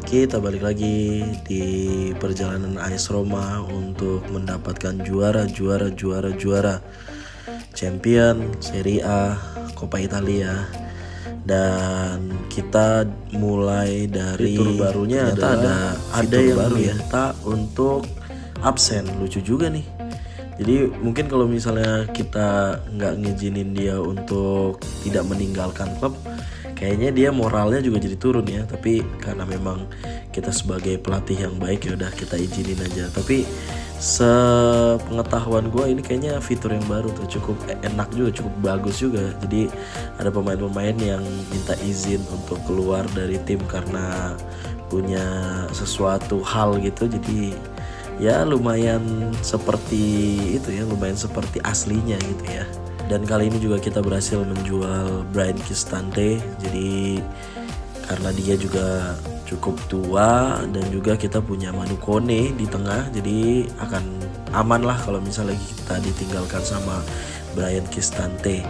Kita balik lagi di perjalanan AS Roma untuk mendapatkan juara Champion, Serie A, Coppa Italia. Dan kita mulai dari fitur barunya ada yang baru ya, minta untuk absen. Lucu juga nih. Jadi mungkin kalau misalnya kita nggak ngizinin dia untuk tidak meninggalkan klub, kayaknya dia moralnya juga jadi turun ya. Tapi karena memang kita sebagai pelatih yang baik, ya udah kita izinin aja. Tapi sepengetahuan gue ini kayaknya fitur yang baru tuh, cukup enak juga, cukup bagus juga. Jadi ada pemain-pemain yang minta izin untuk keluar dari tim karena punya sesuatu hal gitu. Jadi ya lumayan seperti itu ya, lumayan seperti aslinya gitu ya. Dan kali ini juga kita berhasil menjual Bryan Cristante. Jadi karena dia juga cukup tua dan juga kita punya Manu Kone di tengah, jadi akan aman lah kalau misalnya kita ditinggalkan sama Bryan Cristante.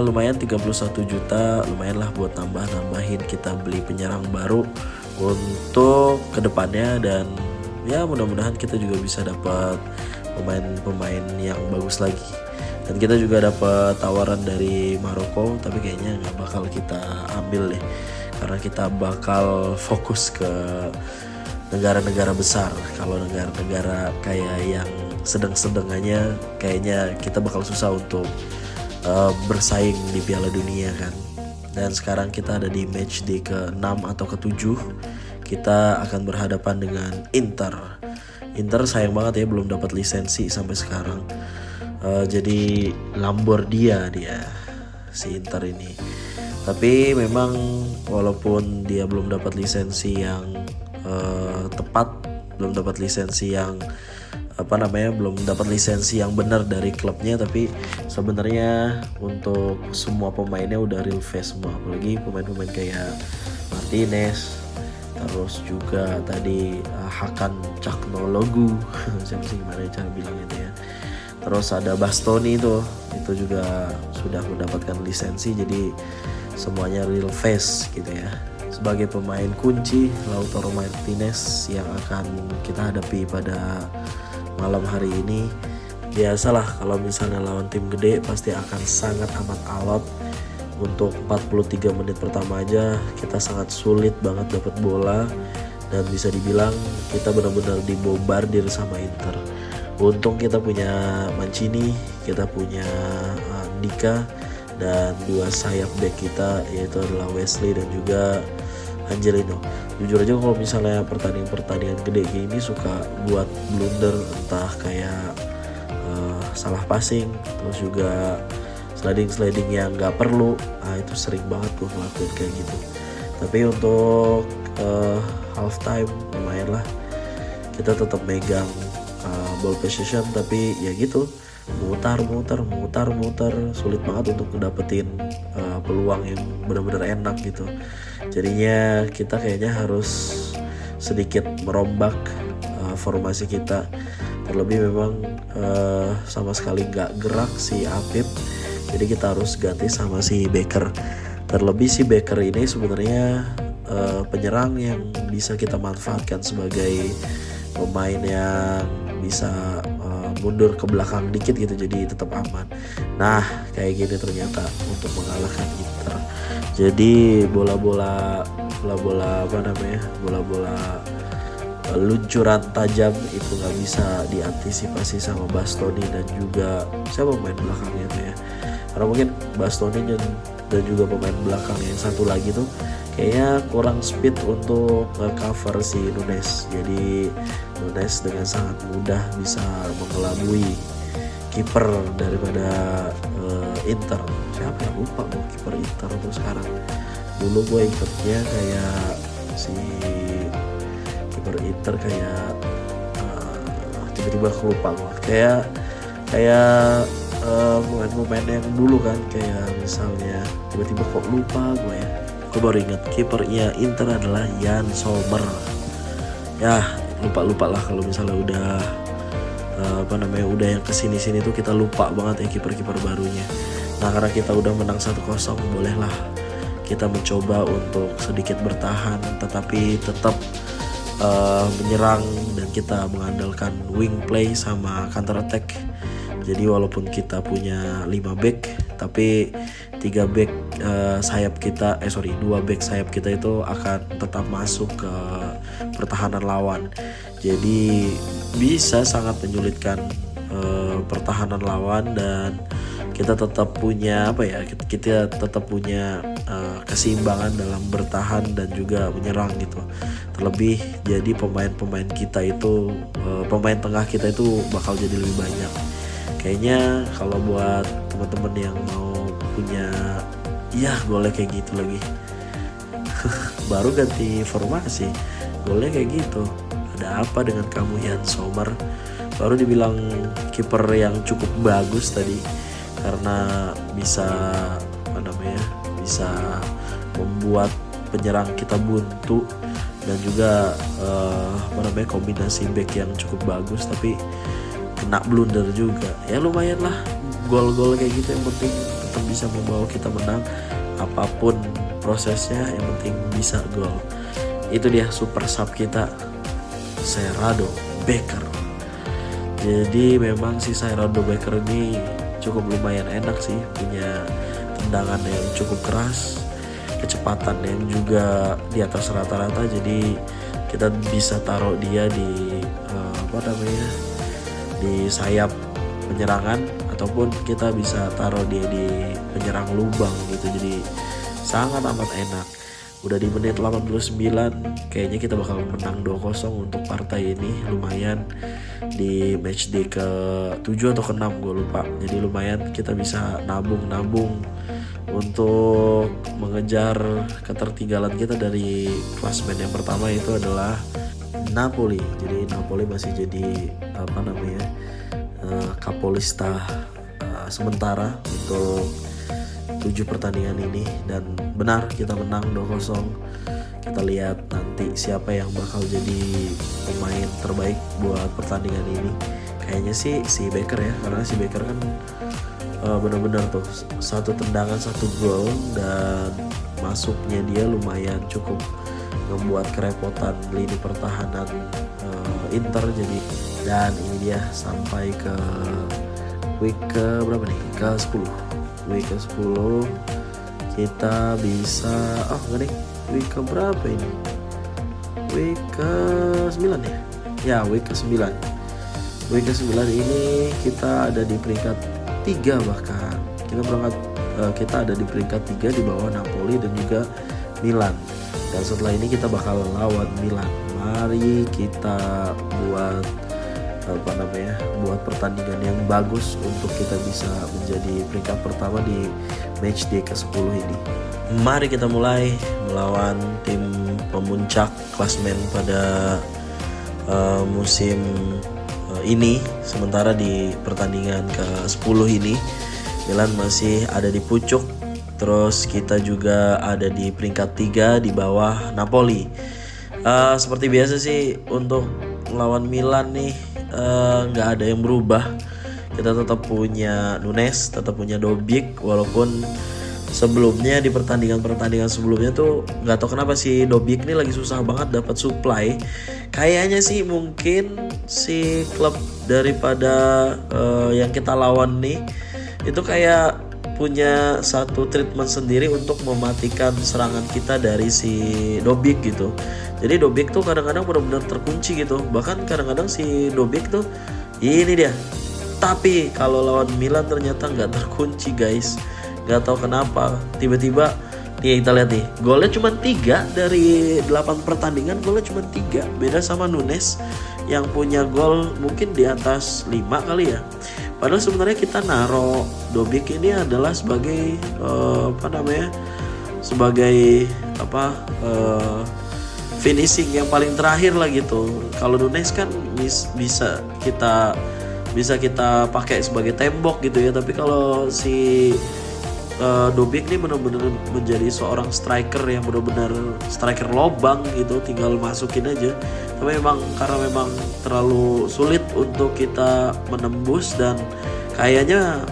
Lumayan 31 juta, lumayan lah buat nambahin kita beli penyerang baru untuk kedepannya. Dan ya mudah-mudahan kita juga bisa dapat pemain-pemain yang bagus lagi. Dan kita juga dapat tawaran dari Maroko, tapi kayaknya nggak bakal kita ambil deh, karena kita bakal fokus ke negara-negara besar. Kalau negara-negara kayak yang sedang-sedang aja, kayaknya kita bakal susah untuk bersaing di Piala Dunia kan. Dan sekarang kita ada di match day ke-6 atau ke-7. Kita akan berhadapan dengan Inter. Inter sayang banget ya belum dapat lisensi sampai sekarang. Jadi Lambordia dia si Inter ini. Tapi memang walaupun dia belum dapat lisensi yang tepat, belum dapat lisensi yang belum dapat lisensi yang benar dari klubnya, tapi sebenarnya untuk semua pemainnya udah real face semua. Apalagi pemain-pemain kayak Martinez, terus juga tadi Hakan Calhanoglu siapa sih gimana cara bilang itu ya. Terus ada Bastoni itu juga sudah mendapatkan lisensi, jadi semuanya real face gitu ya. Sebagai pemain kunci Lautaro Martinez yang akan kita hadapi pada malam hari ini. Biasalah kalau misalnya lawan tim gede pasti akan sangat amat alot. Untuk 43 menit pertama aja kita sangat sulit banget dapat bola, dan bisa dibilang kita benar-benar dibombardir sama Inter. Untung kita punya Mancini, kita punya Ndika, dan dua sayap back kita yaitu adalah Wesley dan juga Angelino. Jujur aja kalau misalnya pertandingan gede kayak ini suka buat blunder, entah kayak salah passing, terus juga sliding yang nggak perlu. Itu sering banget gue ngelakuin kayak gitu. Tapi untuk half time lumayan lah, kita tetap megang ball possession, tapi ya gitu mutar, sulit banget untuk dapetin peluang yang benar-benar enak gitu. Jadinya kita kayaknya harus sedikit merombak formasi kita. Terlebih memang sama sekali nggak gerak si Apip, jadi kita harus ganti sama si Becker. Terlebih si Becker ini sebenarnya penyerang yang bisa kita manfaatkan sebagai pemain yang bisa mundur ke belakang dikit gitu, jadi tetap aman. Nah kayak gini ternyata untuk mengalahkan Inter. Jadi bola-bola luncuran tajam itu nggak bisa diantisipasi sama Bastoni dan juga siapa pemain belakangnya tuh ya. Karena mungkin Bastoni dan juga pemain belakang yang satu lagi tuh kayaknya kurang speed untuk cover si Nunes. Jadi Nunes dengan sangat mudah bisa mengelabui kiper daripada Inter. Siapa yang lupa gue kiper Inter tuh sekarang. Dulu gue ingetnya kayak si kiper Inter kayak tiba-tiba lupa gue. Kayak pemain-pemain yang dulu kan, kayak misalnya tiba-tiba kok lupa gue ya. Gue baru ingat kipernya Inter adalah Jan Sommer. Ya lupa lah kalau misalnya udah udah yang kesini-sini tuh kita lupa banget ya kiper-kiper barunya. Nah karena kita udah menang 1-0, bolehlah kita mencoba untuk sedikit bertahan tetapi tetap menyerang, dan kita mengandalkan wing play sama counter attack. Jadi walaupun kita punya 5 back, tapi 3 back sayap kita 2 back sayap kita itu akan tetap masuk ke pertahanan lawan. Jadi bisa sangat menyulitkan pertahanan lawan, dan kita tetap punya kita tetap punya keseimbangan dalam bertahan dan juga menyerang gitu. Terlebih jadi pemain-pemain kita itu pemain tengah kita itu bakal jadi lebih banyak. Kayaknya kalau buat teman-teman yang mau punya golnya kayak gitu lagi baru ganti formasi golnya kayak gitu, ada apa dengan kamu Yann Sommer? Baru dibilang kiper yang cukup bagus tadi karena bisa bisa membuat penyerang kita buntu, dan juga kombinasi back yang cukup bagus, tapi kena blunder juga. Ya lumayan lah, gol-gol kayak gitu yang penting tetap bisa membawa kita menang apapun prosesnya, yang penting bisa gol. Itu dia super sub kita, Sheraldo Becker. Jadi memang si Sheraldo Becker ini cukup lumayan enak sih, punya tendangan yang cukup keras, kecepatan yang juga di atas rata-rata. Jadi kita bisa taruh dia di di sayap penyerangan, ataupun kita bisa taruh dia di penyerang lubang gitu. Jadi sangat amat enak. Udah di menit 89, kayaknya kita bakal menang 2-0 untuk partai ini. Lumayan di match day ke-7 atau ke-6 gue lupa. Jadi lumayan kita bisa nabung untuk mengejar ketertinggalan kita dari klasemen yang pertama, itu adalah Napoli. Jadi Napoli masih jadi kapolista sementara untuk 7 pertandingan ini, dan benar kita menang 2-0. Kita lihat nanti siapa yang bakal jadi pemain terbaik buat pertandingan ini. Kayaknya sih si Becker ya, karena si Becker kan benar-benar tuh 1 tendangan 1 gol, dan masuknya dia lumayan cukup membuat kerepotan lini pertahanan Inter. Jadi dan ini dia sampai ke week ke berapa nih? Ke-10. Week ke-10 kita bisa week ke berapa ini? Week ke-9 ya? Ya, week ke-9. Week ke-9 ini kita ada di peringkat 3 bahkan. Kita ada di peringkat 3 di bawah Napoli dan juga Milan. Dan setelah ini kita bakal lawan Milan. Mari kita buat pertandingan yang bagus untuk kita bisa menjadi peringkat pertama di match day ke-10 ini. Mari kita mulai melawan tim pemuncak klasemen pada musim ini. Sementara di pertandingan ke-10 ini Milan masih ada di pucuk, terus kita juga ada di peringkat 3 di bawah Napoli. Seperti biasa sih untuk lawan Milan nih nggak ada yang berubah. Kita tetap punya Nunes, tetap punya Dobbik, walaupun sebelumnya di pertandingan sebelumnya tuh nggak tahu kenapa si Dobbik ini lagi susah banget dapat supply. Kayaknya sih mungkin si klub daripada yang kita lawan nih itu kayak punya satu treatment sendiri untuk mematikan serangan kita dari si Dobbik gitu. Jadi Dobbik tuh kadang-kadang benar-benar terkunci gitu. Bahkan kadang-kadang si Dobbik tuh ini dia. Tapi kalau lawan Milan ternyata nggak terkunci guys. Nggak tahu kenapa. Tiba-tiba nih kita lihat nih, golnya cuma 3 dari 8 pertandingan, golnya cuma 3. Beda sama Nunes yang punya gol mungkin di atas 5 kali ya. Padahal sebenarnya kita naro Dobbik ini adalah sebagai finishing yang paling terakhir lah gitu. Kalau Nunes kan bisa kita pakai sebagai tembok gitu ya. Tapi kalau si Dobbik ini benar-benar menjadi seorang striker yang benar-benar striker lobang gitu, tinggal masukin aja. Tapi karena memang terlalu sulit untuk kita menembus, dan kayaknya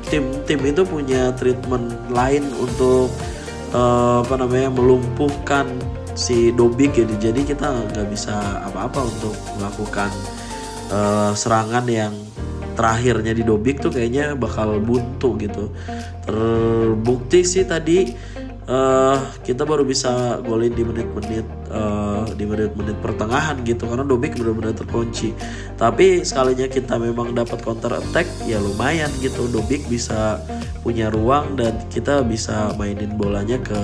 tim itu punya treatment lain untuk apa namanya, melumpuhkan si Dobik gitu. Jadi kita nggak bisa apa-apa untuk melakukan serangan yang terakhirnya di Dobik tuh kayaknya bakal buntu gitu. Terbukti sih tadi kita baru bisa golin di menit-menit pertengahan gitu, karena Dobik benar-benar terkunci. Tapi sekalinya kita memang dapat counter attack ya lumayan gitu, Dobik bisa punya ruang dan kita bisa mainin bolanya ke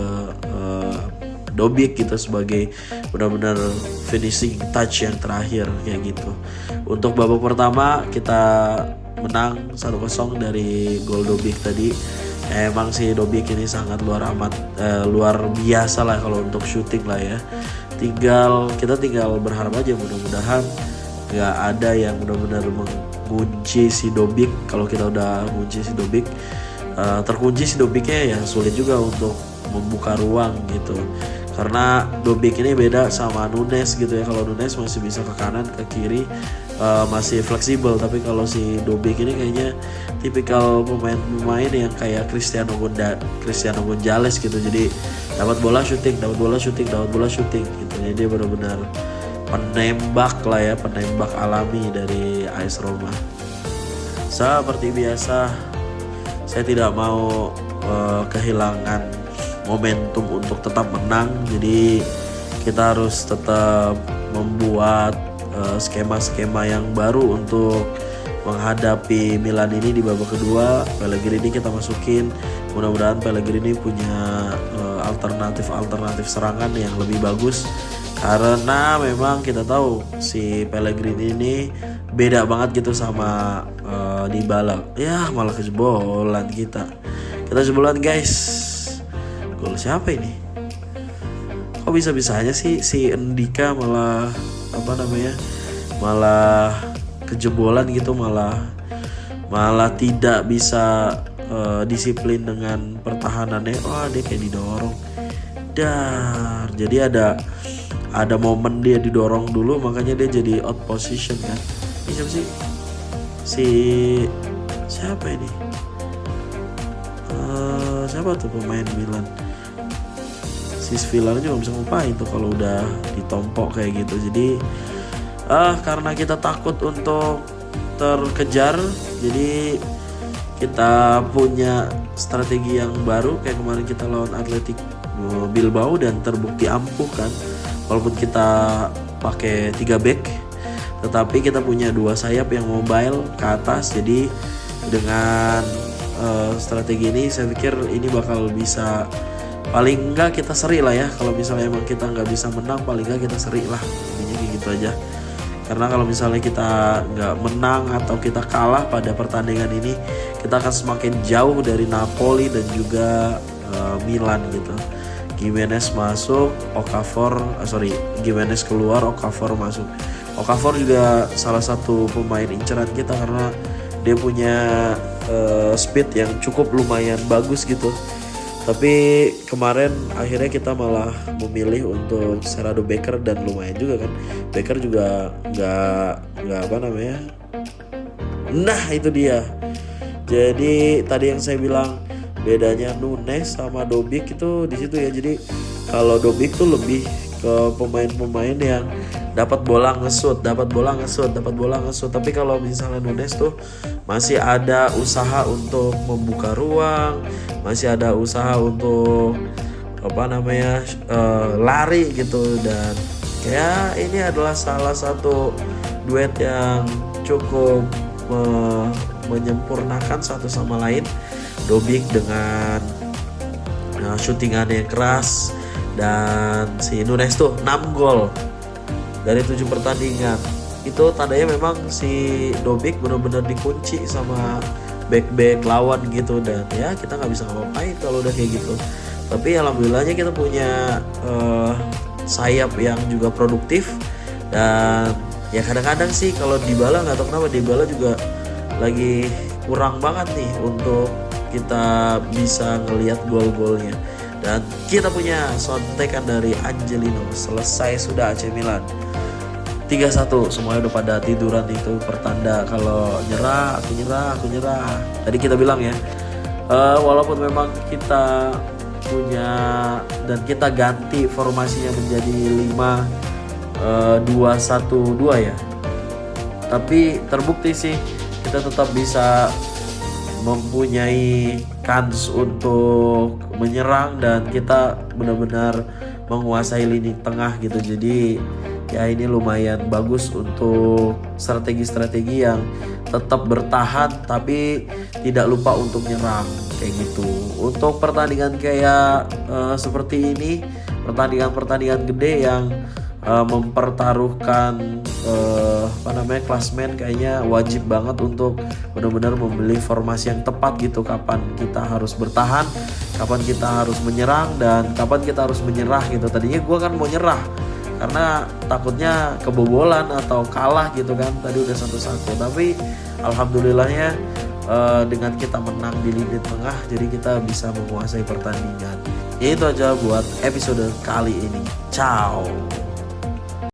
Dobik gitu sebagai benar-benar finishing touch yang terakhir kayak gitu. Untuk babak pertama kita menang 1-0 dari gol Dobik tadi. Emang sih Dobik ini sangat luar biasa lah kalau untuk shooting lah ya. Kita tinggal berharap aja mudah-mudahan nggak ada yang benar-benar mengunci si Dobik. Kalau kita udah mengunci si Dobik, terkunci si Dobiknya ya sulit juga untuk membuka ruang gitu. Karena Dobik ini beda sama Nunes gitu ya. Kalau Nunes masih bisa ke kanan, ke kiri, masih fleksibel. Tapi kalau si Dobik ini kayaknya tipikal pemain yang kayak Cristiano Gonzalez gitu. Jadi dapat bola shooting gitu. Jadi dia benar-benar penembak lah ya, penembak alami dari AS Roma. Seperti biasa, saya tidak mau kehilangan momentum untuk tetap menang. Jadi kita harus tetap membuat skema-skema yang baru untuk menghadapi Milan ini di babak kedua. Pellegrini kita masukin, mudah-mudahan Pellegrini punya alternatif serangan yang lebih bagus, karena memang kita tahu si Pellegrini ini beda banget gitu sama Dybala. Ya malah kejebolan kita jebolan guys. Gol siapa ini? Kok bisa-bisanya sih si Ndika malah kejebolan gitu, malah tidak bisa disiplin dengan pertahanannya. Wah, dia kayak didorong. Jadi ada momen dia didorong dulu, makanya dia jadi out position kan. Ini siapa sih? Siapa ini? Siapa tuh pemain Milan? Si Villar juga bisa ngupain tuh kalau udah ditompok kayak gitu. Jadi karena kita takut untuk terkejar, jadi kita punya strategi yang baru kayak kemarin kita lawan Athletic Bilbao dan terbukti ampuh kan. Walaupun kita pakai 3 back, tetapi kita punya 2 sayap yang mobile ke atas. Jadi dengan strategi ini saya pikir ini bakal bisa, paling enggak kita seri lah ya. Kalau misalnya emang kita nggak bisa menang, paling enggak kita seri lah, intinya kayak gitu aja. Karena kalau misalnya kita nggak menang atau kita kalah pada pertandingan ini, kita akan semakin jauh dari Napoli dan juga Milan gitu. Gimenez masuk, Gimenez keluar, Okafor masuk. Okafor juga salah satu pemain inceran kita karena dia punya speed yang cukup lumayan bagus gitu. Tapi kemarin akhirnya kita malah memilih untuk Serrado Becker, dan lumayan juga kan. Becker juga nggak Nah itu dia. Jadi tadi yang saya bilang bedanya Nunes sama Dobik itu di situ ya. Jadi kalau Dobik tuh lebih ke pemain-pemain yang dapat bola ngesut. Tapi kalau misalnya Nunes tuh masih ada usaha untuk membuka ruang, masih ada usaha untuk lari gitu. Dan ya ini adalah salah satu duet yang cukup menyempurnakan satu sama lain. Dobik dengan shootingan yang keras, dan si Nunes tuh 6 gol dari 7 pertandingan. Itu tandanya memang si Dobik benar-benar dikunci sama back lawan gitu. Dan ya kita nggak bisa ngapain kalau udah kayak gitu. Tapi alhamdulillahnya kita punya sayap yang juga produktif. Dan ya kadang-kadang sih kalau Dybala, nggak tahu kenapa Dybala juga lagi kurang banget nih untuk kita bisa ngelihat gol-golnya. Dan kita punya sontekan dari Angelino. Selesai sudah AC Milan 3-1. Semuanya udah pada tiduran, itu pertanda kalau nyerah, aku nyerah. Tadi kita bilang ya, walaupun memang kita punya dan kita ganti formasinya menjadi 5-2-1-2 ya. Tapi terbukti sih kita tetap bisa mempunyai kans untuk menyerang dan kita benar-benar menguasai lini tengah gitu. Jadi ya ini lumayan bagus untuk strategi-strategi yang tetap bertahan tapi tidak lupa untuk nyerang kayak gitu. Untuk pertandingan kayak seperti ini, pertandingan gede yang mempertaruhkan klasmen, kayaknya wajib banget untuk benar-benar membeli formasi yang tepat gitu. Kapan kita harus bertahan, kapan kita harus menyerang, dan kapan kita harus menyerah gitu. Tadinya gue kan mau nyerah karena takutnya kebobolan atau kalah gitu kan, tadi udah 1-1, tapi alhamdulillahnya dengan kita menang di lini tengah, jadi kita bisa menguasai pertandingan. Itu aja buat episode kali ini. Ciao.